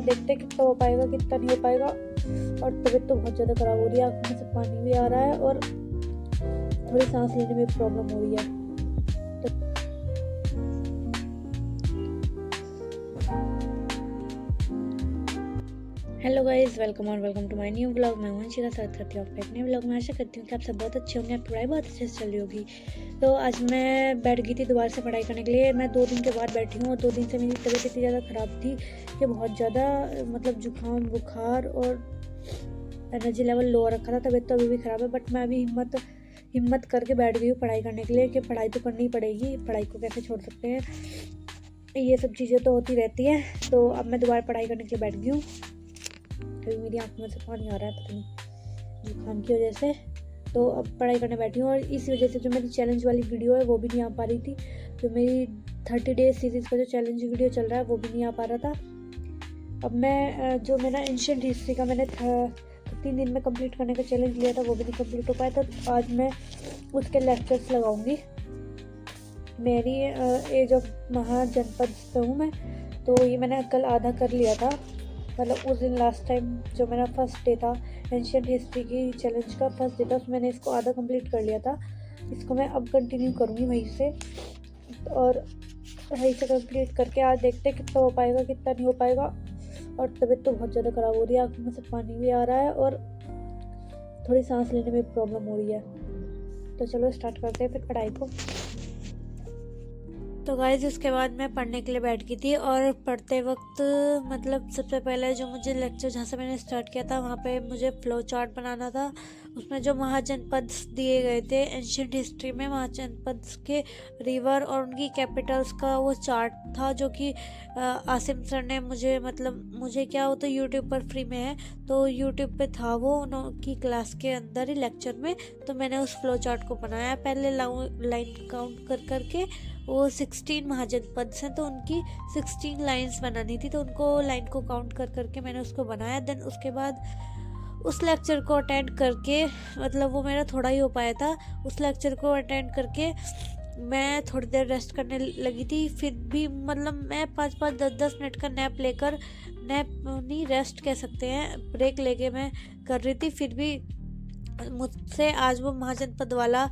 देखते हैं कितना हो पाएगा कितना नहीं हो पाएगा। और तबीयत तो बहुत ज़्यादा ख़राब हो रही है, आँख में से पानी भी आ रहा है और थोड़ी सांस लेने में प्रॉब्लम हो रही है। Hello guys, welcome to my new blog. मैं वंशिका स्वागत करती हूँ आपके अपने ब्लॉग में। आशा करती हूँ कि आप सब बहुत अच्छे होंगे, आपकी पढ़ाई बहुत अच्छे से चल रही होगी। तो आज मैं बैठ गई थी दोबारा से पढ़ाई करने के लिए। मैं 2 दिन के बाद बैठी हूँ और 2 दिन से मेरी तबीयत इतनी ज़्यादा ख़राब थी कि बहुत ज़्यादा मतलब जुकाम बुखार और एनर्जी लेवल लो रखा था। तबीयत तो अभी भी ख़राब है, बट मैं अभी हिम्मत करके बैठ गई हूँ पढ़ाई करने के लिए कि पढ़ाई तो करनी पड़ेगी, पढ़ाई को कैसे छोड़ सकते हैं। ये सब चीज़ें तो होती रहती हैं। तो अब मैं दोबारा पढ़ाई करने के लिए बैठ गई हूँ। अभी मेरी आँख में से पानी आ रहा है, पता नहीं जुकाम की वजह से। तो अब पढ़ाई करने बैठी हूँ और इस वजह से जो मेरी चैलेंज वाली वीडियो है वो भी नहीं आ पा रही थी। जो मेरी 30 डेज सीरीज़ का जो चैलेंज वीडियो चल रहा है वो भी नहीं आ पा रहा था। अब मैं जो मेरा एंशिएंट हिस्ट्री का मैंने 3 दिन में कंप्लीट करने का चैलेंज लिया था वो भी नहीं कंप्लीट हो पाया। तो आज मैं उसके लेक्चर्स लगाऊंगी। मेरी एज ऑफ महाजनपद पे हूँ मैं, तो ये मैंने कल आधा कर लिया था। मतलब उस दिन लास्ट टाइम जो मेरा फर्स्ट डे था एंशिएंट हिस्ट्री की चैलेंज का फर्स्ट डे था, उसमें मैंने इसको आधा कंप्लीट कर लिया था। इसको मैं अब कंटिन्यू करूँगी वहीं से, और वहीं से कंप्लीट करके आज देखते हैं कितना हो पाएगा कितना नहीं हो पाएगा। और तबीयत तो बहुत ज़्यादा ख़राब हो रही है, आँख में से पानी भी आ रहा है और थोड़ी सांस लेने में प्रॉब्लम हो रही है। तो चलो स्टार्ट करते हैं फिर पढ़ाई को। तो गाइस उसके बाद मैं पढ़ने के लिए बैठ गई थी और पढ़ते वक्त मतलब सबसे पहले जो मुझे लेक्चर जहाँ से मैंने स्टार्ट किया था वहाँ पे मुझे फ्लो चार्ट बनाना था। उसमें जो महाजनपद दिए गए थे एंशिएंट हिस्ट्री में, महाजनपद के रिवर और उनकी कैपिटल्स का वो चार्ट था जो कि आसिम सर ने मुझे क्या, वो तो यूट्यूब पर फ्री में है, तो यूट्यूब पे था वो उनकी क्लास के अंदर ही लेक्चर में। तो मैंने उस फ्लो चार्ट को बनाया। पहले लाइन काउंट कर करके वो 16 महाजनपद हैं तो उनकी 16 लाइंस बनानी थी, तो उनको लाइन को काउंट कर करके मैंने उसको बनाया। देन उसके बाद उस लेक्चर को अटेंड करके, मतलब वो मेरा थोड़ा ही हो पाया था, उस लेक्चर को अटेंड करके मैं थोड़ी देर रेस्ट करने लगी थी। फिर भी मतलब मैं 5-5 10-10 मिनट का नैप लेकर, नैप नहीं रेस्ट कह सकते हैं, ब्रेक लेके मैं कर रही थी। फिर भी मुझसे आज वो महाजनपद वाला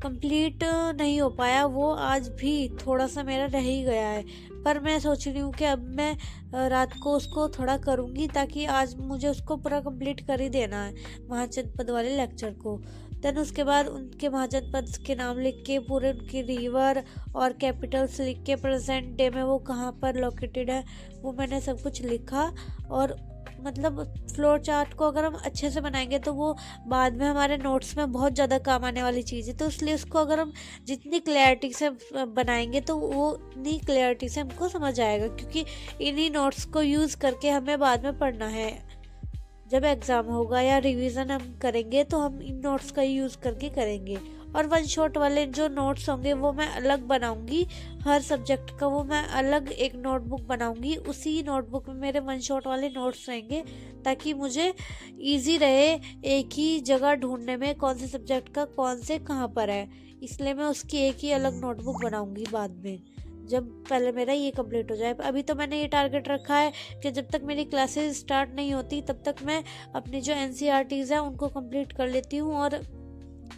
कंप्लीट नहीं हो पाया। वो आज भी थोड़ा सा मेरा रह ही गया है, पर मैं सोच रही हूँ कि अब मैं रात को उसको थोड़ा करूँगी ताकि आज मुझे उसको पूरा कंप्लीट कर ही देना है महाजनपद वाले लेक्चर को। देन उसके बाद उनके महाजनपद के नाम लिख के, पूरे उनकी रिवर और कैपिटल्स लिख के, प्रेजेंट डे में वो कहाँ पर लोकेटेड है वो मैंने सब कुछ लिखा। और मतलब फ्लोर चार्ट को अगर हम अच्छे से बनाएंगे तो वो बाद में हमारे नोट्स में बहुत ज़्यादा काम आने वाली चीज़ है। तो इसलिए उसको अगर हम जितनी क्लैरिटी से बनाएंगे तो वो उतनी क्लैरिटी से हमको समझ आएगा, क्योंकि इन्हीं नोट्स को यूज़ करके हमें बाद में पढ़ना है। जब एग्ज़ाम होगा या रिवीजन हम करेंगे तो हम इन नोट्स का यूज़ करके करेंगे। और वन शॉट वाले जो नोट्स होंगे वो मैं अलग बनाऊंगी, हर सब्जेक्ट का वो मैं अलग एक नोटबुक बनाऊंगी। उसी नोटबुक में मेरे वन शॉट वाले नोट्स रहेंगे ताकि मुझे इजी रहे एक ही जगह ढूंढने में कौन से सब्जेक्ट का कौन से कहाँ पर है। इसलिए मैं उसकी एक ही अलग नोटबुक बनाऊंगी बाद में, जब पहले मेरा ये कंप्लीट हो जाए। अभी तो मैंने ये टारगेट रखा है कि जब तक मेरी क्लासेस स्टार्ट नहीं होती तब तक मैं अपनी जो NCERTs हैं उनको कंप्लीट कर लेती हूँ, और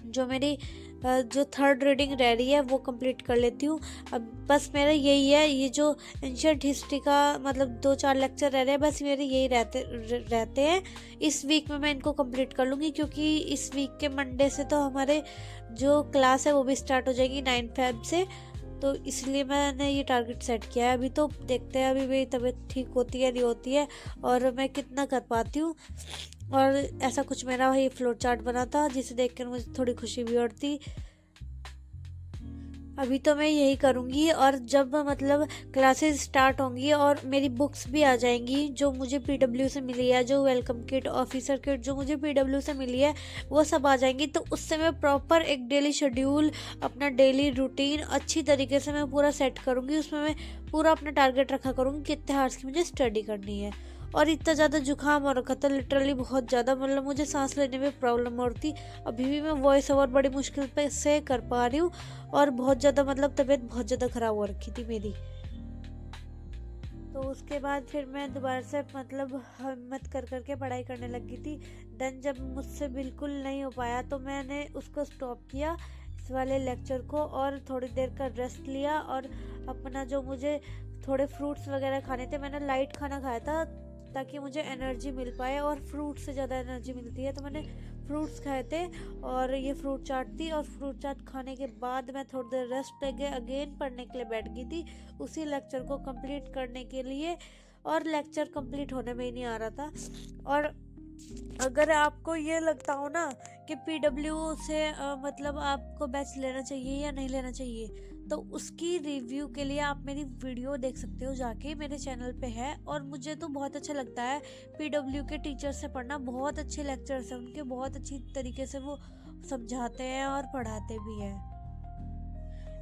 जो मेरी जो थर्ड रीडिंग रह रही है वो कंप्लीट कर लेती हूँ। अब बस मेरा यही है, ये जो एंशिएंट हिस्ट्री का मतलब 2-4 लेक्चर रह रहे हैं, बस मेरे यही रहते हैं। इस वीक में मैं इनको कंप्लीट कर लूँगी, क्योंकि इस वीक के मंडे से तो हमारे जो क्लास है वो भी स्टार्ट हो जाएगी 9 फेब से। तो इसलिए मैंने ये टारगेट सेट किया है। अभी तो देखते हैं अभी मेरी तबीयत ठीक होती है नहीं होती है और मैं कितना कर पाती हूँ। और ऐसा कुछ मेरा ये फ्लो चार्ट बना था जिसे देखकर मुझे थोड़ी खुशी भी होती। अभी तो मैं यही करूँगी, और जब मतलब क्लासेस स्टार्ट होंगी और मेरी बुक्स भी आ जाएंगी जो मुझे PW से मिली है, जो वेलकम किट, ऑफिसर किट जो मुझे PW से मिली है वो सब आ जाएंगी। तो उससे मैं प्रॉपर एक डेली शेड्यूल, अपना डेली रूटीन अच्छी तरीके से मैं पूरा सेट करूँगी। उसमें मैं पूरा अपना टारगेट रखा करूँगी कितने आवर्स की मुझे स्टडी करनी है। और इतना ज़्यादा जुकाम हो रखा था लिटरली, बहुत ज़्यादा, मतलब मुझे सांस लेने में प्रॉब्लम हो रही थी। अभी भी मैं वॉइस ओवर बड़ी मुश्किल पे से कर पा रही हूँ, और बहुत ज़्यादा मतलब तबीयत बहुत ज़्यादा ख़राब हो रखी थी मेरी। तो उसके बाद फिर मैं दोबारा से मतलब हिम्मत कर करके पढ़ाई करने लगी थी। देन जब मुझसे बिल्कुल नहीं हो पाया तो मैंने उसको स्टॉप किया, इस वाले लेक्चर को, और थोड़ी देर का रेस्ट लिया, और अपना जो मुझे थोड़े फ्रूट्स वगैरह खाने थे, मैंने लाइट खाना खाया था ताकि मुझे एनर्जी मिल पाए, और फ्रूट से ज़्यादा एनर्जी मिलती है, तो मैंने फ्रूट्स खाए थे और ये फ्रूट चाट थी। और फ्रूट चाट खाने के बाद मैं थोड़ी देर रेस्ट लेके अगेन पढ़ने के लिए बैठ गई थी, उसी लेक्चर को कंप्लीट करने के लिए, और लेक्चर कंप्लीट होने में ही नहीं आ रहा था। और अगर आपको ये लगता हो ना कि पीडब्ल्यू से मतलब आपको बैच लेना चाहिए या नहीं लेना चाहिए, तो उसकी रिव्यू के लिए आप मेरी वीडियो देख सकते हो जाके, मेरे चैनल पे है। और मुझे तो बहुत अच्छा लगता है पीडब्ल्यू के टीचर से पढ़ना, बहुत अच्छे लेक्चर्स हैं उनके, बहुत अच्छी तरीके से वो समझाते हैं और पढ़ाते भी हैं।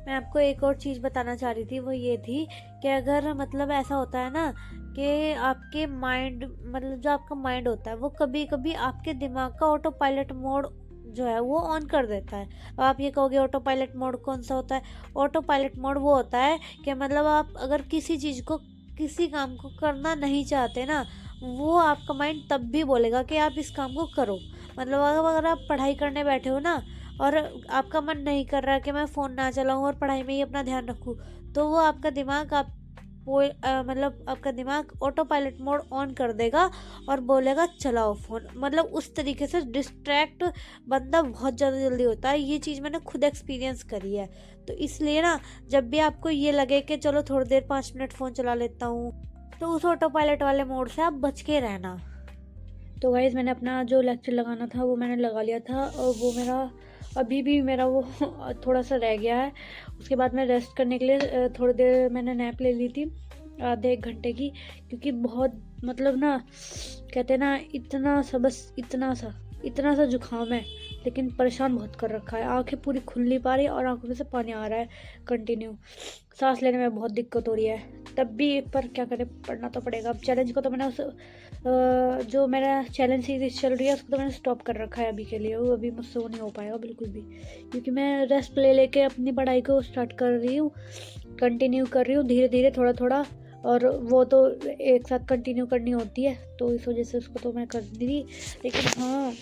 मैं आपको एक और चीज़ बताना चाह रही थी, वो ये थी कि अगर मतलब ऐसा होता है ना कि आपके माइंड, मतलब जो आपका माइंड होता है वो कभी कभी आपके दिमाग का ऑटो पायलट मोड जो है वो ऑन कर देता है। अब आप ये कहोगे ऑटो पायलट मोड कौन सा होता है? ऑटो पायलट मोड वो होता है कि मतलब आप अगर किसी चीज़ को, किसी काम को करना नहीं चाहते ना, वो आपका माइंड तब भी बोलेगा कि आप इस काम को करो। मतलब अगर आप पढ़ाई करने बैठे हो ना, और आपका मन नहीं कर रहा कि मैं फ़ोन ना चलाऊं और पढ़ाई में ही अपना ध्यान रखूं, तो वो आपका दिमाग मतलब आपका दिमाग ऑटो पायलट मोड ऑन कर देगा और बोलेगा चलाओ फ़ोन। मतलब उस तरीके से डिस्ट्रैक्ट बंदा बहुत ज़्यादा जल्दी होता है। ये चीज़ मैंने खुद एक्सपीरियंस करी है। तो इसलिए ना, जब भी आपको ये लगे कि चलो थोड़ी देर 5 मिनट फ़ोन चला लेता हूँ, तो उस ऑटो पायलट वाले मोड से आप बच के रहना। तो गाइज़, मैंने अपना जो लेक्चर लगाना था वो मैंने लगा लिया था, और वो मेरा अभी भी मेरा वो थोड़ा सा रह गया है। उसके बाद मैं रेस्ट करने के लिए थोड़ी देर मैंने नैप ले ली थी, आधे 1 घंटे की, क्योंकि बहुत मतलब ना, कहते हैं ना, इतना सा जुकाम है, लेकिन परेशान बहुत कर रखा है। आंखें पूरी खुल नहीं पा रही और आंखों में से पानी आ रहा है कंटिन्यू। सांस लेने में बहुत दिक्कत हो रही है तब भी, पर क्या करें, पढ़ना तो पड़ेगा। अब चैलेंज को तो मैंने जो मेरा चैलेंज सीरीज चल रही है उसको तो मैंने स्टॉप कर रखा है अभी के लिए। वो अभी मुझसे वो नहीं हो पाएगा बिल्कुल भी, क्योंकि मैं रेस्ट ले लेके अपनी पढ़ाई को स्टार्ट कर रही हूँ, कंटिन्यू कर रही हूँ धीरे धीरे, थोड़ा थोड़ा। और वो तो एक साथ कंटिन्यू करनी होती है, तो इस वजह से उसको तो मैं कर दी थी। लेकिन हाँ,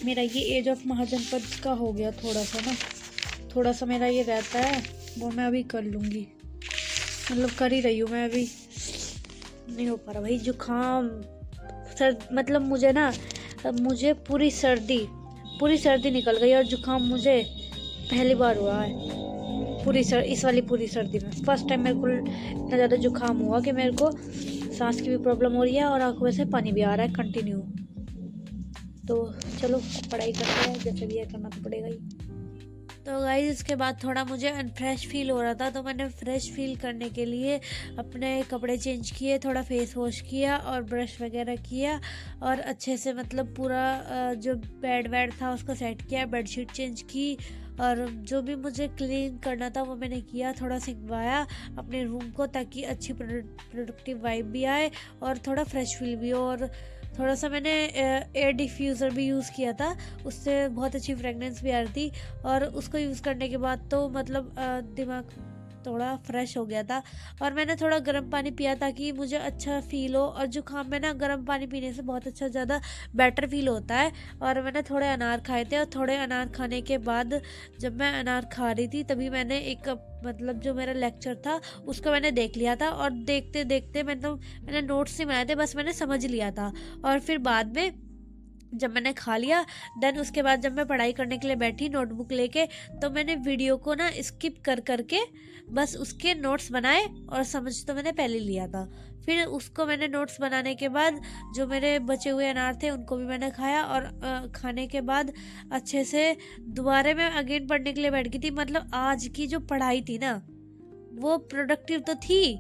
मेरा ये एज ऑफ महाजनपद का हो गया थोड़ा सा मेरा ये रहता है, वो मैं अभी कर लूँगी, मतलब कर ही रही हूँ मैं अभी। नहीं हो पा रहा भाई, जुकाम, मतलब मुझे पूरी सर्दी निकल गई, और जुकाम मुझे पहली बार हुआ है इस वाली पूरी सर्दी में। फर्स्ट टाइम मेरे को इतना ज़्यादा जुकाम हुआ कि मेरे को सांस की भी प्रॉब्लम हो रही है और आंखों में से पानी भी आ रहा है कंटिन्यू। तो चलो पढ़ाई करते हैं, जैसे भी है करना तो पड़ेगा ही। तो गाइस, इसके बाद थोड़ा मुझे अनफ्रेश फील हो रहा था, तो मैंने फ्रेश फील करने के लिए अपने कपड़े चेंज किए, थोड़ा फेस वॉश किया और ब्रश वगैरह किया, और अच्छे से मतलब पूरा जो बेड था उसको सेट किया, बेडशीट चेंज की, और जो भी मुझे क्लीन करना था वो मैंने किया। थोड़ा सिंकवाया अपने रूम को, ताकि अच्छी प्रोडक्टिव वाइब भी आए और थोड़ा फ्रेश फील भी हो। और थोड़ा सा मैंने एयर डिफ्यूज़र भी यूज़ किया था, उससे बहुत अच्छी फ्रेगनेंस भी आ रही थी। और उसको यूज़ करने के बाद तो मतलब दिमाग थोड़ा फ्रेश हो गया था। और मैंने थोड़ा गर्म पानी पिया ताकि मुझे अच्छा फील हो, और जुकाम में ना गर्म पानी पीने से बहुत अच्छा ज़्यादा बेटर फील होता है। और मैंने थोड़े अनार खाए थे, और थोड़े अनार खाने के बाद जब मैं अनार खा रही थी तभी मैंने एक मतलब जो मेरा लेक्चर था उसको मैंने देख लिया था, और देखते देखते मैंने नोट्स नहीं बनाए थे, बस मैंने समझ लिया था। और फिर बाद में जब मैंने खा लिया, देन उसके बाद जब मैं पढ़ाई करने के लिए बैठी नोटबुक लेके, तो मैंने वीडियो को ना स्किप कर करके बस उसके नोट्स बनाए, और समझ तो मैंने पहले लिया था। फिर उसको मैंने नोट्स बनाने के बाद जो मेरे बचे हुए अनार थे उनको भी मैंने खाया, और खाने के बाद अच्छे से दोबारा मैं अगेन पढ़ने के लिए बैठ गई थी। मतलब आज की जो पढ़ाई थी ना, वो प्रोडक्टिव तो थी,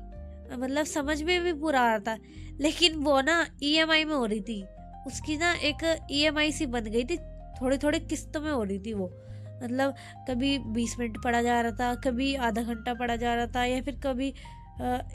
मतलब समझ में भी पूरा आ रहा था, लेकिन वो ना ईएमआई में हो रही थी। उसकी ना एक ईएमआई सी बन गई थी, थोड़ी थोड़ी किस्तों में हो रही थी वो। मतलब कभी 20 मिनट पढ़ा जा रहा था, कभी आधा घंटा पढ़ा जा रहा था, या फिर कभी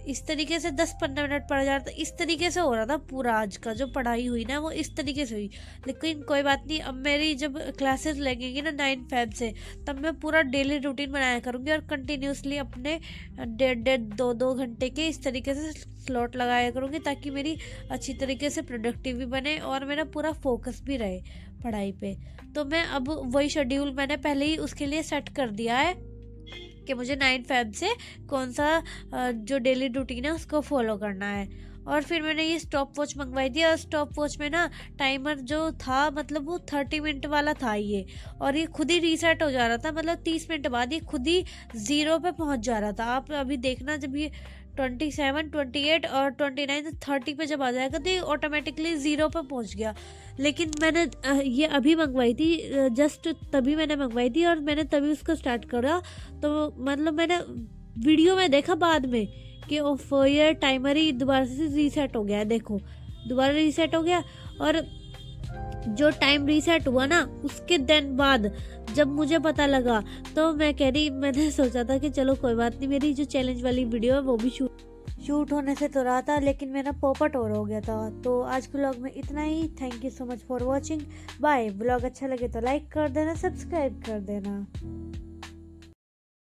इस तरीके से 10-15 मिनट पढ़ा जा रहा था, इस तरीके से हो रहा था पूरा। आज का जो पढ़ाई हुई ना वो इस तरीके से हुई। लेकिन कोई बात नहीं, अब मेरी जब क्लासेस लगेंगी ना 9 फेब से, तब मैं पूरा डेली रूटीन बनाया करूँगी और कंटिन्यूसली अपने 1.5-2 घंटे के इस तरीके से स्लॉट लगाया करूँगी, ताकि मेरी अच्छी तरीके से प्रोडक्टिव भी बने और मेरा पूरा फोकस भी रहे पढ़ाई पे। तो मैं अब वही शेड्यूल मैंने पहले ही उसके लिए सेट कर दिया है कि मुझे 9 फेब से कौन सा जो डेली रूटीन है उसको फॉलो करना है। और फिर मैंने ये स्टॉप वॉच मंगवाई थी, और स्टॉप वॉच में ना टाइमर जो था मतलब वो 30 मिनट वाला था ये, और ये खुद ही रीसेट हो जा रहा था, मतलब 30 मिनट बाद ये खुद ही 0 पे पहुंच जा रहा था। आप अभी देखना, जब ये 27, 28 और 29, 30 पे जब आ जाएगा तो ये ऑटोमेटिकली 0 पे पहुंच गया। लेकिन मैंने ये अभी मंगवाई थी, जस्ट तभी मैंने मंगवाई थी और मैंने तभी उसको स्टार्ट करा। तो मतलब मैंने वीडियो में देखा बाद में कि ऑफ ये टाइमर ही दोबारा से रीसेट हो गया है। देखो दोबारा रीसेट हो गया, और जो टाइम रीसेट हुआ ना उसके दिन बाद जब मुझे पता लगा, तो मैंने सोचा था कि चलो कोई बात नहीं, मेरी जो चैलेंज वाली वीडियो है वो भी शूट होने से तो रहा था, लेकिन मेरा पॉपट और हो गया था। तो आज के व्लॉग में इतना ही। Thank you so much for watching. Bye. Vlog अच्छा लगे तो लाइक कर देना, सब्सक्राइब कर देना।